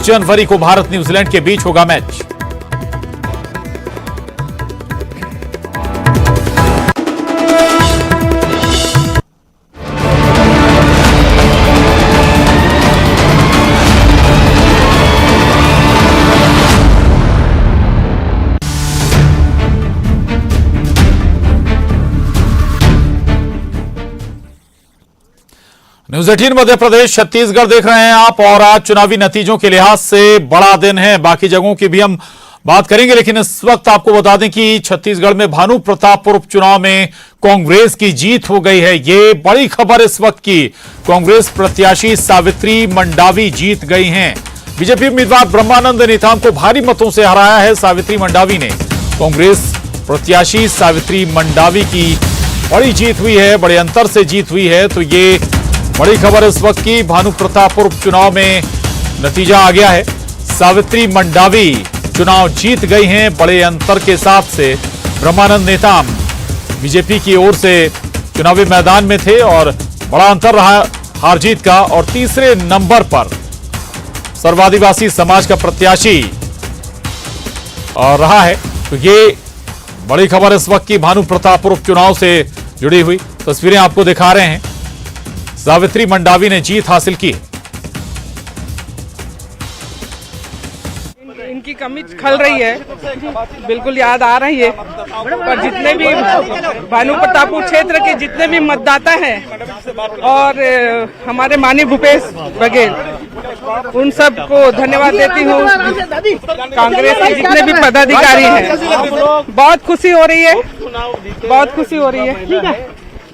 जनवरी को भारत न्यूजीलैंड के बीच होगा मैच। न्यूज 18 मध्य प्रदेश छत्तीसगढ़ देख रहे हैं आप, और आज चुनावी नतीजों के लिहाज से बड़ा दिन है। बाकी जगहों की भी हम बात करेंगे, लेकिन इस वक्त आपको बता दें कि छत्तीसगढ़ में भानु प्रतापपुर उपचुनाव में कांग्रेस की जीत हो गई है। ये बड़ी खबर इस वक्त की। कांग्रेस प्रत्याशी सावित्री मंडावी जीत गई हैं। बीजेपी उम्मीदवार ब्रह्मानंद नेताम को भारी मतों से हराया है सावित्री मंडावी ने। कांग्रेस प्रत्याशी सावित्री मंडावी की बड़ी जीत हुई है, बड़े अंतर से जीत हुई है। तो ये बड़ी खबर इस वक्त की। भानु प्रतापपुर उपचुनाव में नतीजा आ गया है। सावित्री मंडावी चुनाव जीत गई हैं बड़े अंतर के साथ से। ब्रह्मानंद नेताम बीजेपी की ओर से चुनावी मैदान में थे और बड़ा अंतर रहा हार जीत का। और तीसरे नंबर पर सर्वादिवासी समाज का प्रत्याशी रहा है। तो ये बड़ी खबर इस वक्त की भानु प्रतापपुर उपचुनाव से जुड़ी हुई तस्वीरें आपको दिखा रहे हैं। सावित्री मंडावी ने जीत हासिल की। इनकी कमी खल रही है, बिल्कुल याद आ रही है। पर जितने भी भानु प्रतापपुर क्षेत्र के जितने भी मतदाता हैं और हमारे माननीय भूपेश बघेल, उन सब को धन्यवाद देती हूँ। कांग्रेस के जितने भी पदाधिकारी हैं, बहुत खुशी हो रही है, बहुत खुशी हो रही है। ठीक है,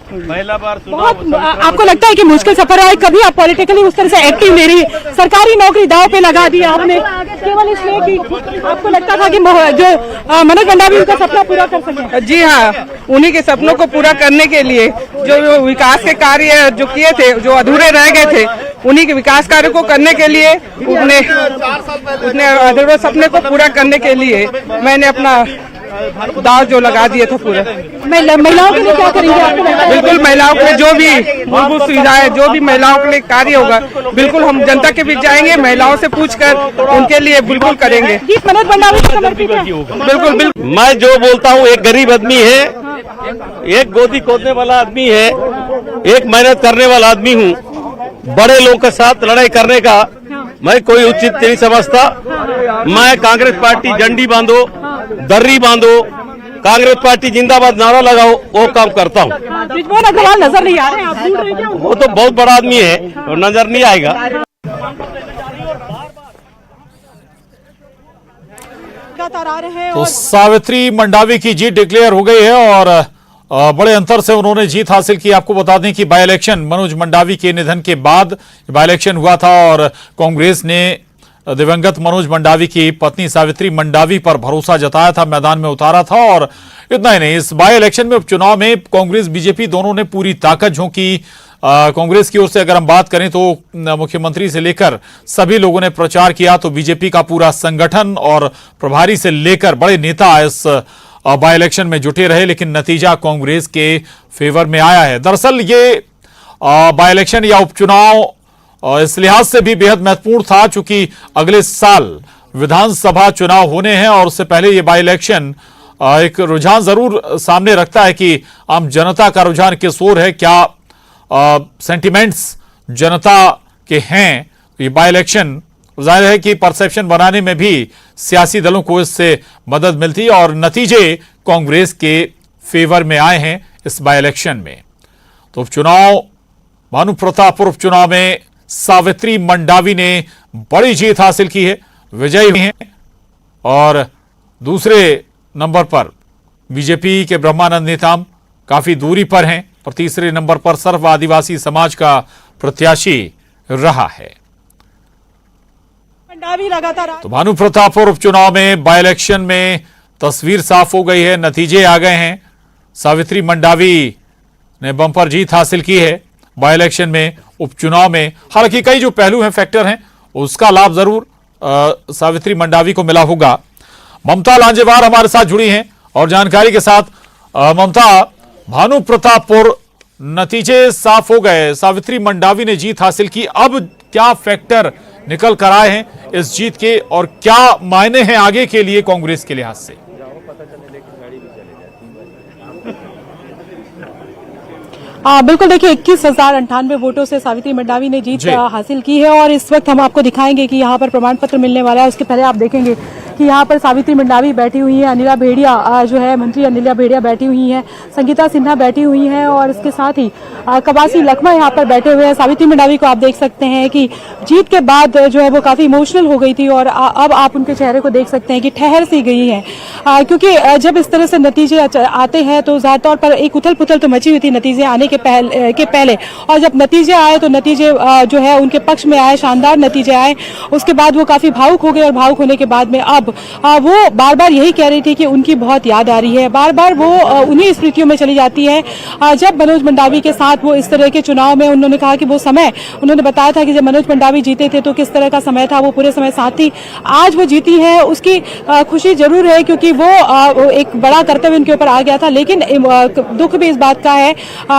पहला बार बहुत आपको लगता है कि मुश्किल सफर है? कभी आप पॉलिटिकली उस तरह से एक्टिव नहीं रही, सरकारी नौकरी दांव पे लगा दी आपने केवल इसलिए कि आपको लगता था कि जो मनोज मंडावी उनका सपना पूरा कर सके। जी हाँ, उन्हीं के सपनों को पूरा करने के लिए जो विकास के कार्य जो किए थे, जो अधूरे रह गए थे, उन्हीं के विकास कार्य को करने के लिए, उतने अधूरे सपने को पूरा करने के लिए मैंने अपना दाव जो लगा दिए थे पूरे। महिलाओं के लिए क्या करेंगे आपको? बिल्कुल, महिलाओं के लिए जो भी मूलभूत सुविधाएं, जो भी महिलाओं के लिए कार्य होगा, बिल्कुल हम जनता के बीच जाएंगे, महिलाओं से पूछकर उनके लिए बिल्कुल करेंगे। मनोज मंडावी को समर्पित है। बिल्कुल बिल्कुल। मैं जो बोलता हूँ, एक गरीब आदमी है, एक गोदी खोदने वाला आदमी है, एक मेहनत करने वाला आदमी हूँ। बड़े लोगों के साथ लड़ाई करने का मैं कोई उचित नहीं समझता। मैं कांग्रेस पार्टी झंडी बांधो, दर्री बांधो, कांग्रेस पार्टी जिंदाबाद नारा लगाओ, वो काम करता हूँ। नजर नहीं आ रहे हैं, आप दूर रह जाओ। वो तो बहुत बड़ा आदमी है और नजर नहीं आएगा। तो सावित्री मंडावी की जीत डिक्लेयर हो गई है और बड़े अंतर से उन्होंने जीत हासिल की। आपको बता दें कि बाई इलेक्शन मनोज मंडावी के निधन के बाद बाई इलेक्शन हुआ था और कांग्रेस ने दिवंगत मनोज मंडावी की पत्नी सावित्री मंडावी पर भरोसा जताया था, मैदान में उतारा था। और इतना ही नहीं, इस बाई इलेक्शन में उपचुनाव में कांग्रेस बीजेपी दोनों ने पूरी ताकत झोंकी। कांग्रेस की ओर से अगर हम बात करें तो मुख्यमंत्री से लेकर सभी लोगों ने प्रचार किया। तो बीजेपी का पूरा संगठन और प्रभारी से लेकर बड़े नेता इस बाई इलेक्शन में जुटे रहे, लेकिन नतीजा कांग्रेस के फेवर में आया है। दरअसल ये बाई इलेक्शन या उपचुनाव इस लिहाज से भी बेहद महत्वपूर्ण था, चूंकि अगले साल विधानसभा चुनाव होने हैं और उससे पहले ये बाई इलेक्शन एक रुझान जरूर सामने रखता है कि आम जनता का रुझान किस ओर है, क्या सेंटिमेंट्स जनता के हैं। ये बाई इलेक्शन जाहिर है कि परसेप्शन बनाने में भी सियासी दलों को इससे मदद मिलती है और नतीजे कांग्रेस के फेवर में आए हैं इस बाई इलेक्शन में। तो उपचुनाव, भानु प्रतापपुर उपचुनाव में सावित्री मंडावी ने बड़ी जीत हासिल की है, विजयी हुई हैं। और दूसरे नंबर पर बीजेपी के ब्रह्मानंद नेताम काफी दूरी पर हैं और तीसरे नंबर पर सर्व आदिवासी समाज का प्रत्याशी रहा है। तो भानु प्रतापपुर उपचुनाव में बाई इलेक्शन में तस्वीर साफ हो गई है, नतीजे आ गए हैं। सावित्री मंडावी ने बम्पर जीत हासिल की है बाई इलेक्शन में, उपचुनाव में। हालांकि कई जो पहलू हैं, फैक्टर हैं, उसका लाभ जरूर सावित्री मंडावी को मिला होगा। ममता लांजेवार हमारे साथ जुड़ी हैं और जानकारी के साथ। ममता, भानु प्रतापपुर नतीजे साफ हो गए, सावित्री मंडावी ने जीत हासिल की, अब क्या फैक्टर निकल कर आए हैं इस जीत के, और क्या मायने हैं आगे के लिए कांग्रेस के लिहाज से? बिल्कुल, देखिए 21,098 वोटों से सावित्री मंडावी ने जीत हासिल की है और इस वक्त हम आपको दिखाएंगे कि यहाँ पर प्रमाण पत्र मिलने वाला है। उसके पहले आप देखेंगे कि यहाँ पर सावित्री मंडावी बैठी हुई है, अनिला भेड़िया जो है मंत्री अनिला भेड़िया बैठी हुई हैं, संगीता सिन्हा बैठी हुई हैं और इसके साथ ही कवासी लखमा यहाँ पर बैठे हुए हैं। सावित्री मंडावी को आप देख सकते हैं कि जीत के बाद जो है वो काफी इमोशनल हो गई थी और अब आप उनके चेहरे को देख सकते हैं कि ठहर सी गई है, क्योंकि जब इस तरह से नतीजे आते हैं तो ज़ाहिर तौर पर एक उथल पुथल तो मची हुई थी नतीजे आने के पहले, और जब नतीजे आए तो नतीजे जो है उनके पक्ष में आए, शानदार नतीजे आए। उसके बाद वो काफी भावुक हो गए और भावुक होने के बाद में अब वो बार बार यही कह रही थी कि उनकी बहुत याद आ रही है, बार बार वो उन्हीं स्मृतियों में चली जाती है जब मनोज मंडावी के साथ वो इस तरह के चुनाव में, उन्होंने कहा कि वो समय उन्होंने बताया था कि जब मनोज मंडावी जीते थे तो किस तरह का समय था, वो पूरे समय साथ थी। आज वो जीती है, उसकी खुशी जरूर है क्योंकि वो एक बड़ा कर्तव्य उनके ऊपर आ गया था, लेकिन दुख भी इस बात का है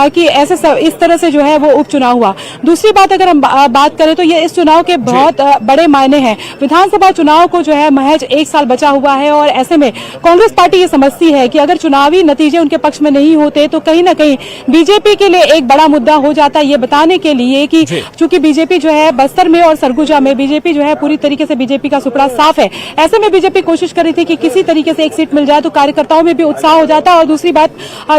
कि ऐसे इस तरह से जो है वो उपचुनाव हुआ। दूसरी बात अगर हम बात करें तो ये इस चुनाव के बहुत बड़े मायने हैं। विधानसभा चुनाव को जो है महज 1 साल बचा हुआ है और ऐसे में कांग्रेस पार्टी ये समझती है कि अगर चुनावी नतीजे उनके पक्ष में नहीं होते तो कहीं ना कहीं बीजेपी के लिए एक बड़ा मुद्दा हो जाता है, ये बताने के लिए कि चूंकि बीजेपी जो है बस्तर में और सरगुजा में बीजेपी जो है पूरी तरीके से बीजेपी का सुपड़ा साफ है। ऐसे में बीजेपी कोशिश कर रही थी कि किसी तरीके से एक सीट मिल जाए तो कार्यकर्ताओं में भी उत्साह हो जाता। और दूसरी बात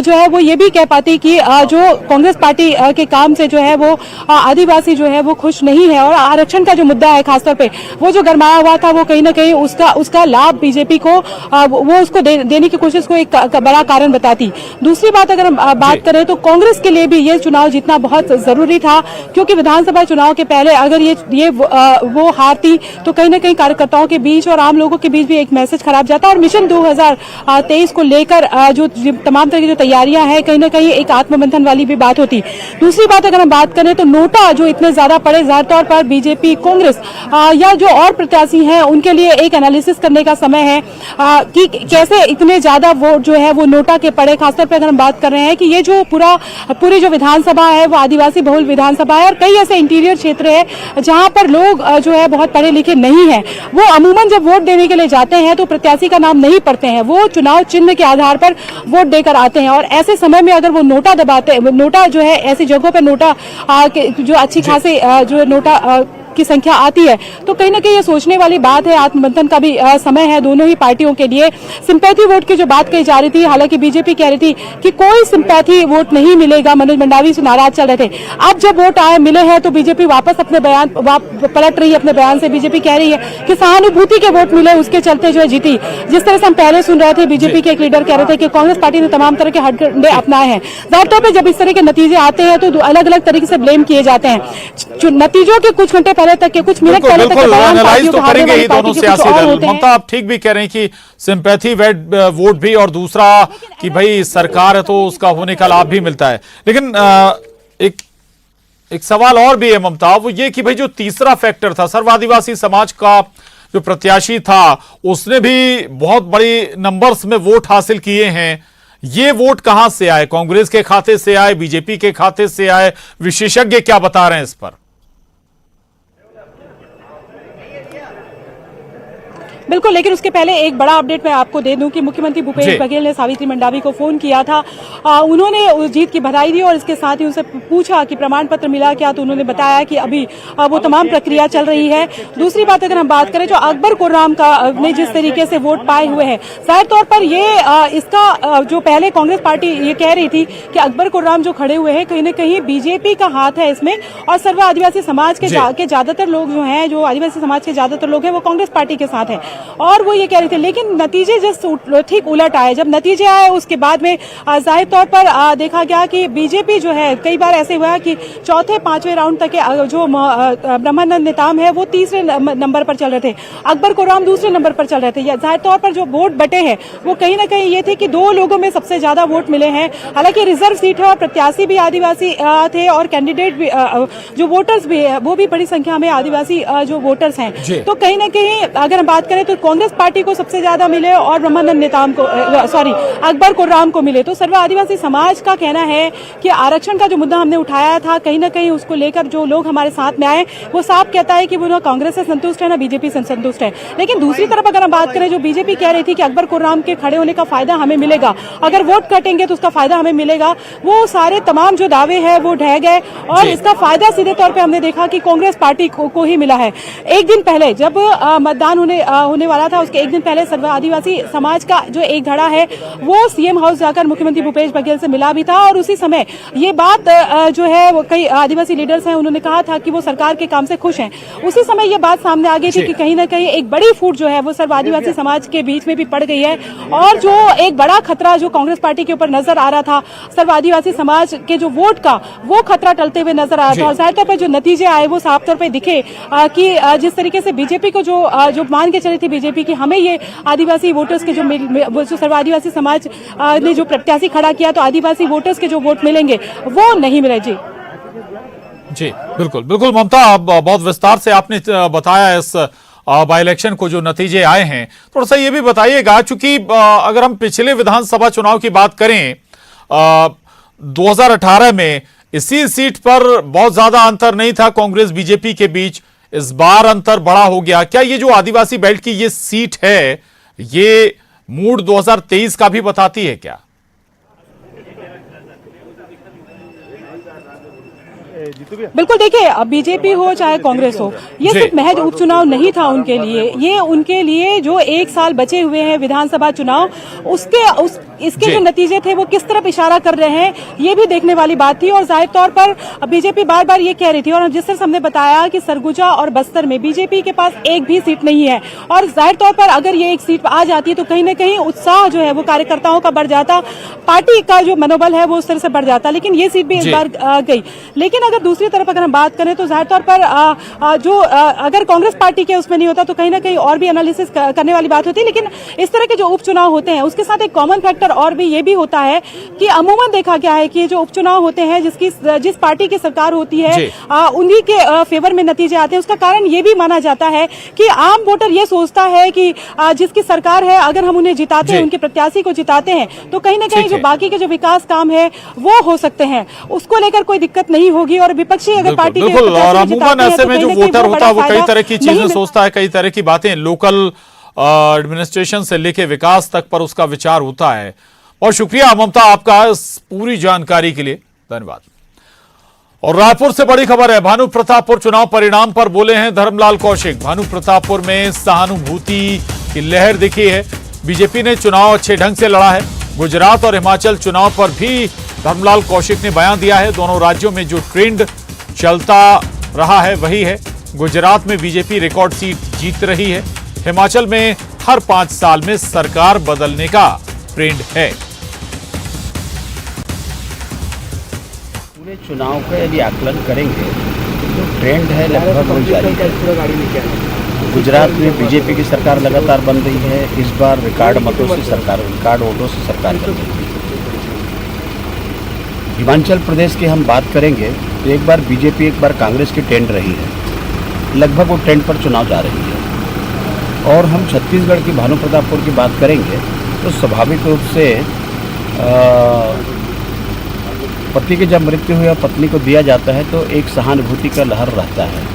जो है वो ये भी कह पाती कि जो कांग्रेस पार्टी के काम से जो है वो आदिवासी जो है वो खुश नहीं है और आरक्षण का जो मुद्दा है खासतौर पे वो जो गरमाया हुआ था वो कहीं ना कहीं उसका लाभ बीजेपी को वो उसको देने की कोशिश को एक बड़ा कारण बताती। दूसरी बात अगर हम बात करें तो कांग्रेस के लिए भी ये चुनाव जीतना बहुत जरूरी था, क्योंकि विधानसभा चुनाव के पहले अगर ये वो हारती तो कहीं ना कहीं कार्यकर्ताओं के बीच और आम लोगों के बीच भी एक मैसेज खराब जाता। और मिशन 2023 को लेकर जो तमाम तरह की जो तैयारियां हैं कहीं ना कहीं एक आत्ममंथन वाली भी बात होती। दूसरी बात अगर हम बात करें तो नोटा जो इतने ज्यादा पड़े, जाहिर तौर पर बीजेपी, कांग्रेस या जो और प्रत्याशी हैं उनके लिए एक एनालिसिस करने का समय है कि कैसे इतने ज्यादा वोट जो है वो नोटा के पड़े। खासतौर पर अगर हम बात कर रहे हैं कि ये जो पूरी जो विधानसभा है वो आदिवासी बहुल विधानसभा है और कई ऐसे इंटीरियर क्षेत्र है जहां पर लोग जो है बहुत पढ़े लिखे नहीं है, वो अमूमन जब वोट देने के लिए जाते हैं तो प्रत्याशी का नाम नहीं पढ़ते हैं, वो चुनाव चिन्ह के आधार पर वोट देकर आते हैं। और ऐसे समय में अगर वो नोटा दबाते, नोटा जो है ऐसी जगहों पर नोटा जो अच्छी खासी जो नोटा की संख्या आती है तो कहीं ना कहीं ये सोचने वाली बात है, आत्ममंथन का भी समय है दोनों ही पार्टियों के लिए। सिंपैथी वोट की जो बात कही जा रही थी, हालांकि बीजेपी कह रही थी कि कोई सिंपैथी वोट नहीं मिलेगा, मनोज मंडावी से नाराज चल रहे थे। अब जब वोट मिले हैं तो बीजेपी वापस अपने बयान पलट रही है, अपने बयान से बीजेपी कह रही है कि सहानुभूति के वोट मिले उसके चलते जो है जीती। जिस तरह से हम पहले सुन रहे थे बीजेपी के एक लीडर कह रहे थे कि कांग्रेस पार्टी ने तमाम तरह के हथकंडे अपनाए हैं। जाहिर तौर पर जब इस तरह के नतीजे आते हैं तो अलग अलग तरीके से ब्लेम किए जाते हैं। नतीजों के कुछ घंटे पहले तक के कुछ मिनट पहले तक एनालाइज तो करेंगे ही दोनों सियासी दल। ममता, आप ठीक भी कह रहे हैं कि सिंपैथी वोट भी और दूसरा कि भाई सरकार है तो उसका होने का लाभ भी मिलता है, लेकिन एक सवाल और भी है ममता, वो ये कि भाई जो तीसरा फैक्टर था सर्व आदिवासी समाज का जो प्रत्याशी था उसने भी बहुत बड़ी नंबर्स में वोट हासिल किए हैं। ये वोट कहां से आए? कांग्रेस के खाते से आए, बीजेपी के खाते से आए? विशेषज्ञ क्या बता रहे हैं इस पर? बिल्कुल, लेकिन उसके पहले एक बड़ा अपडेट मैं आपको दे दूं कि मुख्यमंत्री भूपेश बघेल ने सावित्री मंडावी को फोन किया था। उन्होंने उस जीत की बधाई दी और इसके साथ ही उनसे पूछा कि प्रमाण पत्र मिला क्या, तो उन्होंने बताया कि अभी वो तमाम प्रक्रिया चल रही है। दूसरी बात अगर हम बात करें जो अकबर कुर्राम का ने जिस तरीके से वोट पाए हुए हैं, जाहिर तौर पर ये इसका जो पहले कांग्रेस पार्टी ये कह रही थी कि अकबर कुर्राम जो खड़े हुए हैं कहीं न कहीं बीजेपी का हाथ है इसमें, और सर्व आदिवासी समाज के ज्यादातर लोग जो हैं, जो आदिवासी समाज के ज्यादातर लोग हैं वो कांग्रेस पार्टी के साथ है और वो ये कह रहे थे। लेकिन नतीजे ठीक उलट आए। जब नतीजे आए उसके बाद में जाहिर तौर पर देखा गया कि बीजेपी जो है, कई बार ऐसे हुआ कि चौथे पांचवें राउंड तक के जो ब्रह्मानंद नेताम है वो तीसरे नंबर पर चल रहे थे, अकबर कुर्राम दूसरे नंबर पर चल रहे थे। जाहिर तौर पर जो वोट बटे हैं वो कहीं ना कहीं ये थे कि 2 लोगों में सबसे ज्यादा वोट मिले हैं। हालांकि रिजर्व सीट है और प्रत्याशी भी आदिवासी थे और कैंडिडेट भी जो वोटर्स भी है वो भी बड़ी संख्या में आदिवासी जो वोटर्स हैं। तो कहीं ना कहीं अगर हम बात करें तो कांग्रेस पार्टी को सबसे ज्यादा मिले और ब्रह्मानंद नेताम को अकबर कुर्राम को मिले। तो सर्व आदिवासी समाज का कहना है कि आरक्षण का जो मुद्दा हमने उठाया था, कहीं ना कहीं उसको लेकर जो लोग हमारे साथ में आए वो साफ कहता है कि वो ना कांग्रेस से संतुष्ट है ना बीजेपी से संतुष्ट है। लेकिन दूसरी तरफ अगर हम बात करें, जो बीजेपी कह रही थी कि अकबर कुर्राम के खड़े होने का फायदा हमें मिलेगा, अगर वोट कटेंगे तो उसका फायदा हमें मिलेगा, वो सारे तमाम जो दावे हैं वो ढह गए और इसका फायदा सीधे तौर पे हमने देखा कि कांग्रेस पार्टी को ही मिला है। एक दिन पहले जब मतदान होने वाला था, उसके एक दिन पहले सर्व आदिवासी समाज का जो एक धड़ा है वो सीएम हाउस जाकर मुख्यमंत्री भूपेश बघेल से मिला भी था और उसी समय ये बात जो है वो कई आदिवासी लीडर्स हैं उन्होंने कहा था कि वो सरकार के काम से खुश हैं। उसी समय ये बात सामने आ गई थी कि कहीं ना कहीं एक बड़ी फूट जो है वो सर्व आदिवासी समाज के बीच में भी पड़ गई है और जो एक बड़ा खतरा जो कांग्रेस पार्टी के ऊपर नजर आ रहा था, सर्व आदिवासी समाज के जो वोट का वो खतरा टलते हुए नजर आ रहा था। और जाहिर तौर पर जो नतीजे आए वो साफ तौर पर दिखे कि जिस तरीके से बीजेपी को जो मान के चली थी बीजेपी की हमें ये आदिवासी वोटर्स के जो सर्व आदिवासी समाज ने जो प्रत्याशी खड़ा किया तो आदिवासी वोटर्स के जो वोट मिलेंगे वो नहीं मिले। जी बिल्कुल बिल्कुल ममता, बहुत विस्तार से आपने बताया इस बाई इलेक्शन को जो नतीजे आए हैं। थोड़ा सा ये भी बताइएगा, चूंकि अगर हम पिछले विधानसभा चुनाव की बात करें 2018 में इसी सीट पर बहुत ज्यादा अंतर नहीं था कांग्रेस बीजेपी के बीच, इस बार अंतर बड़ा हो गया। क्या ये जो आदिवासी बेल्ट की ये सीट है ये मूड 2023 का भी बताती है क्या? बिल्कुल, देखिए बीजेपी हो चाहे कांग्रेस हो, ये सिर्फ महज उपचुनाव नहीं था उनके लिए, ये उनके लिए जो एक साल बचे हुए हैं विधानसभा चुनाव इसके जो नतीजे थे वो किस तरफ इशारा कर रहे हैं ये भी देखने वाली बात थी। और जाहिर तौर पर बीजेपी बार बार ये कह रही थी और जिस तरह हमने बताया कि सरगुजा और बस्तर में बीजेपी के पास एक भी सीट नहीं है और जाहिर तौर पर अगर ये एक सीट आ जाती है तो कहीं ना कहीं उत्साह जो है वो कार्यकर्ताओं का बढ़ जाता, पार्टी का जो मनोबल है वो उस तरह से बढ़ जाता। लेकिन ये सीट भी इस बार गई। लेकिन अगर दूसरी तरफ अगर हम बात करें तो जाहिर तौर पर अगर कांग्रेस पार्टी के उसमें नहीं होता तो कहीं ना कहीं और भी एनालिसिस करने वाली बात होती है। लेकिन इस तरह के जो उपचुनाव होते हैं उसके साथ एक कॉमन फैक्टर और भी ये भी होता है कि अमूमन देखा गया है कि जो उपचुनाव होते हैं जिस पार्टी की सरकार होती है उन्हीं के फेवर में नतीजे आते हैं। उसका कारण ये भी माना जाता है कि आम वोटर ये सोचता है कि जिसकी सरकार है अगर हम उन्हें जिताते हैं, उनके प्रत्याशी को जिताते हैं तो कहीं ना कहीं जो बाकी के जो विकास काम है वो हो सकते हैं, उसको लेकर कोई दिक्कत नहीं होगी। और विपक्षी अगर पार्टी बिल्कुल, और अमूमन ऐसे में जो वोटर होता है वो कई तरह की चीजें सोचता है, कई तरह की बातें लोकल एडमिनिस्ट्रेशन से लेके विकास तक पर उसका विचार होता है। और शुक्रिया ममता आपका इस पूरी जानकारी के लिए, धन्यवाद। और रायपुर से बड़ी खबर है, भानु प्रतापपुर चुनाव परिणाम पर बोले हैं धर्मलाल कौशिक। भानु प्रतापपुर में सहानुभूति की लहर दिखी है, बीजेपी ने चुनाव अच्छे ढंग से लड़ा है। गुजरात और हिमाचल चुनाव पर भी धर्मलाल कौशिक ने बयान दिया है, दोनों राज्यों में जो ट्रेंड चलता रहा है वही है। गुजरात में बीजेपी रिकॉर्ड सीट जीत रही है, हिमाचल में हर 5 साल में सरकार बदलने का ट्रेंड है। पूरे चुनाव का यदि आकलन करेंगे तो ट्रेंड है लगभग वही जारी है। गुजरात में बीजेपी की सरकार लगातार बन रही है, इस बार रिकॉर्ड वोटों से सरकार बन रही है। हिमाचल प्रदेश की हम बात करेंगे तो एक बार बीजेपी एक बार कांग्रेस की ट्रेंड रही है, लगभग वो ट्रेंड पर चुनाव जा रही है। और हम छत्तीसगढ़ की भानु प्रतापपुर की बात करेंगे तो स्वाभाविक रूप से पति की जब मृत्यु हुई और पत्नी को दिया जाता है तो एक सहानुभूति का लहर रहता है।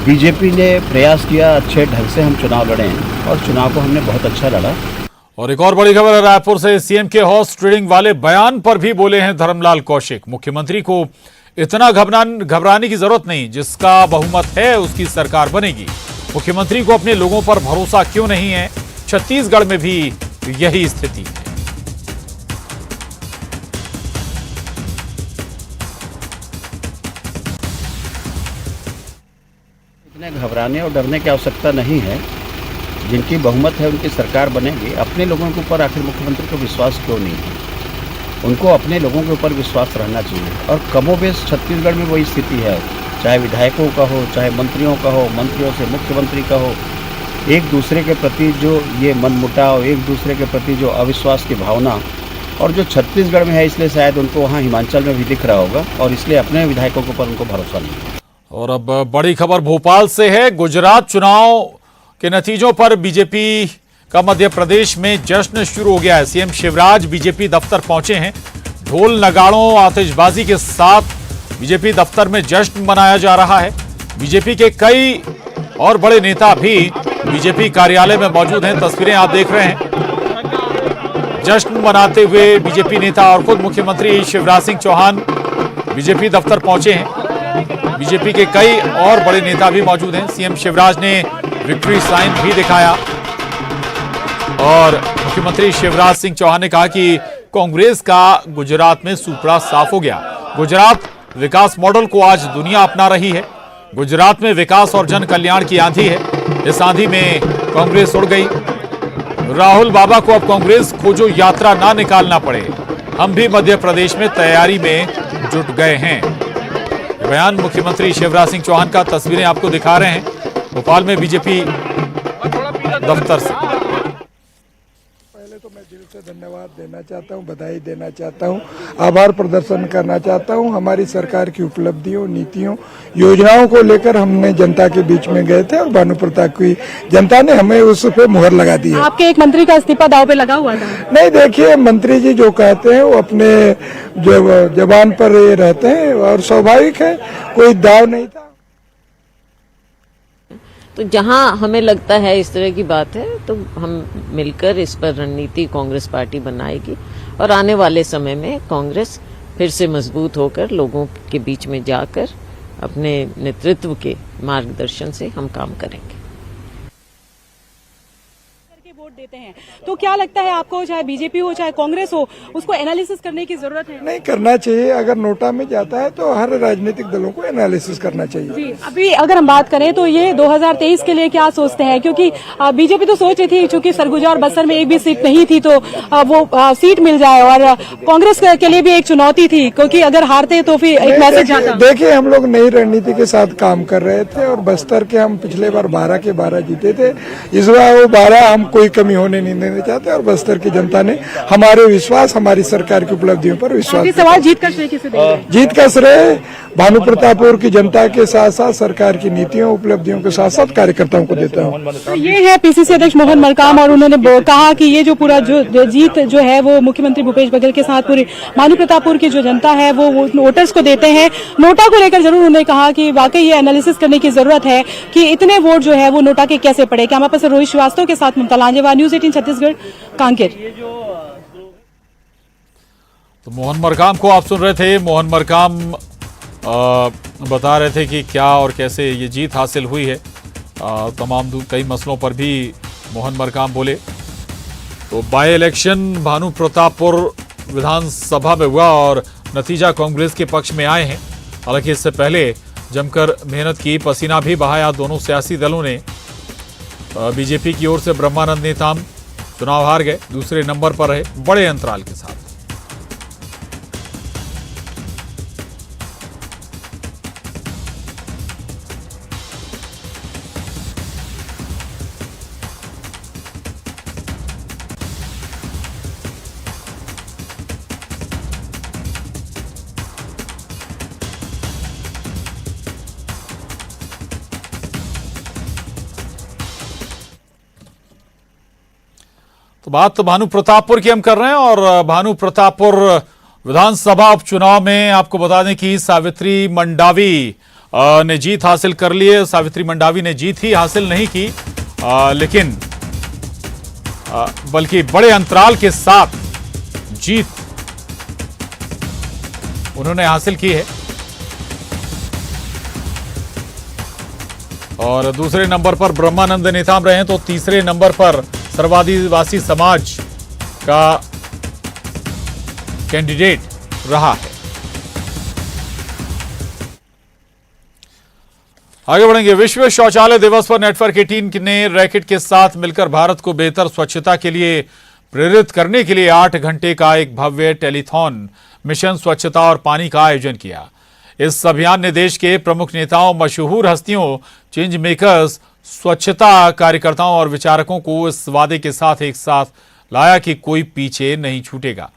बीजेपी ने प्रयास किया अच्छे ढंग से हम चुनाव लड़ें और चुनाव को हमने बहुत अच्छा लड़ा। और एक और बड़ी खबर है, रायपुर से सीएम के हॉर्स ट्रेडिंग वाले बयान पर भी बोले हैं धर्मलाल कौशिक। मुख्यमंत्री को इतना घबराने की जरूरत नहीं, जिसका बहुमत है उसकी सरकार बनेगी। मुख्यमंत्री को अपने लोगों पर भरोसा क्यों नहीं है, छत्तीसगढ़ में भी यही स्थिति है। इतने घबराने और डरने की आवश्यकता नहीं है, जिनकी बहुमत है उनकी सरकार बनेगी। अपने लोगों के ऊपर आखिर मुख्यमंत्री को विश्वास क्यों नहीं है, उनको अपने लोगों के ऊपर विश्वास रहना चाहिए। और कमोबेश छत्तीसगढ़ में वही स्थिति है, चाहे विधायकों का हो, चाहे मंत्रियों का हो, मंत्रियों से मुख्यमंत्री का हो, एक दूसरे के प्रति जो ये मनमुटाव, एक दूसरे के प्रति जो अविश्वास की भावना, और जो छत्तीसगढ़ में है इसलिए शायद उनको वहाँ हिमाचल में भी दिख रहा होगा और इसलिए अपने विधायकों के ऊपर उनको भरोसा नहीं है। और अब बड़ी खबर भोपाल से है, गुजरात चुनाव के नतीजों पर बीजेपी का मध्य प्रदेश में जश्न शुरू हो गया है। सीएम शिवराज बीजेपी दफ्तर पहुंचे हैं। ढोल नगाड़ों आतिशबाजी के साथ बीजेपी दफ्तर में जश्न मनाया जा रहा है। बीजेपी के कई और बड़े नेता भी बीजेपी कार्यालय में मौजूद हैं। तस्वीरें आप देख रहे हैं। जश्न मनाते हुए बीजेपी नेता और खुद मुख्यमंत्री शिवराज सिंह चौहान बीजेपी दफ्तर पहुंचे हैं। बीजेपी के कई और बड़े नेता भी मौजूद हैं। सीएम शिवराज ने विक्ट्री साइन भी दिखाया और मुख्यमंत्री शिवराज सिंह चौहान ने कहा कि कांग्रेस का गुजरात में सूपड़ा साफ हो गया। गुजरात विकास मॉडल को आज दुनिया अपना रही है। गुजरात में विकास और जन कल्याण की आंधी है। इस आंधी में कांग्रेस उड़ गई। राहुल बाबा को अब कांग्रेस खोजो यात्रा ना निकालना पड़े। हम भी मध्य प्रदेश में तैयारी में जुट गए हैं। बयान मुख्यमंत्री शिवराज सिंह चौहान का, तस्वीरें आपको दिखा रहे हैं भोपाल में बीजेपी दफ्तर से। पहले तो मैं दिल से धन्यवाद देना चाहता हूं, बधाई देना चाहता हूं, आभार प्रदर्शन करना चाहता हूं। हमारी सरकार की उपलब्धियों, नीतियों, योजनाओं को लेकर हमने जनता के बीच में गए थे और भानु प्रताप की जनता ने हमें उस पे मुहर लगा दी है। आपके एक मंत्री का इस्तीफा दाव पे लगा हुआ था। नहीं, देखिए, मंत्री जी जो कहते हैं वो अपने जबान पर ये रहते हैं और स्वाभाविक है, कोई दाव नहीं था। तो जहां हमें लगता है इस तरह की बात है तो हम मिलकर इस पर रणनीति कांग्रेस पार्टी बनाएगी और आने वाले समय में कांग्रेस फिर से मजबूत होकर लोगों के बीच में जाकर अपने नेतृत्व के मार्गदर्शन से हम काम करेंगे। वोट देते हैं तो क्या लगता है आपको, चाहे बीजेपी हो चाहे कांग्रेस हो, उसको एनालिसिस करने की जरूरत है? नहीं, करना चाहिए। अगर नोटा में जाता है तो हर राजनीतिक दलों को एनालिसिस करना चाहिए। जी, अभी अगर हम बात करें तो ये 2023 के लिए क्या सोचते हैं? क्योंकि बीजेपी तो सोच रही थी, चूंकि सरगुजा और बस्तर में एक भी सीट नहीं थी तो वो सीट मिल जाए, और कांग्रेस के लिए भी एक चुनौती थी क्योंकि अगर हारते तो फिर एक मैसेज जाता। देखिए, हम लोग नई रणनीति के साथ काम कर रहे थे और बस्तर के हम पिछले बार 12 के 12 जीते थे। इस बार वो 12 हम कोई कमी होने नहीं देना चाहते और बस्तर की जनता ने हमारे विश्वास, हमारी सरकार की उपलब्धियों पर विश्वास। सवाल जीत का श्रेय किसे देंगे? जीत का श्रेय भानु प्रतापपुर की जनता के साथ साथ सरकार की नीतियों, उपलब्धियों के साथ साथ कार्यकर्ताओं को देता हूँ। तो ये है पीसीसी अध्यक्ष मोहन मरकाम, और उन्होंने कहा कि ये जो पूरा जो जीत जो है वो मुख्यमंत्री भूपेश बघेल के साथ पूरी भानु प्रतापपुर की जो जनता है वो वोटर्स को देते हैं। नोटा को लेकर जरूर उन्होंने कहा कि वाकई ये एनालिसिस करने की जरूरत है कि इतने वोट जो है वो नोटा के कैसे पड़े। कैमरा पर्सन रोहित श्रीवास्तव के साथ ममता लांजेवार, न्यूज 18 छत्तीसगढ़, कांकेर। तो मोहन मरकाम को आप सुन रहे थे। मोहन मरकाम बता रहे थे कि क्या और कैसे ये जीत हासिल हुई है। तमाम कई मसलों पर भी मोहन मरकाम बोले। तो बाय इलेक्शन भानु प्रतापपुर विधानसभा में हुआ और नतीजा कांग्रेस के पक्ष में आए हैं। हालांकि इससे पहले जमकर मेहनत की, पसीना भी बहाया दोनों सियासी दलों ने। बीजेपी की ओर से ब्रह्मानंद नेताम चुनाव हार गए, दूसरे नंबर पर रहे बड़े अंतराल के साथ। तो बात भानु प्रतापपुर की हम कर रहे हैं और भानु प्रतापपुर विधानसभा उपचुनाव में आपको बता दें कि सावित्री मंडावी ने जीत हासिल कर ली है। सावित्री मंडावी ने जीत ही हासिल नहीं की, लेकिन बल्कि बड़े अंतराल के साथ जीत उन्होंने हासिल की है। और दूसरे नंबर पर ब्रह्मानंद नेताम रहे हैं, तो तीसरे नंबर पर सर्वादिवासी समाज का कैंडिडेट रहा है। आगे बढ़ेंगे। विश्व शौचालय दिवस पर नेटवर्क 18 ने रैकेट के साथ मिलकर भारत को बेहतर स्वच्छता के लिए प्रेरित करने के लिए 8 घंटे का एक भव्य टेलीथॉन मिशन स्वच्छता और पानी का आयोजन किया। इस अभियान ने देश के प्रमुख नेताओं, मशहूर हस्तियों, चेंज मेकर्स, स्वच्छता कार्यकर्ताओं और विचारकों को इस वादे के साथ एक साथ लाया कि कोई पीछे नहीं छूटेगा।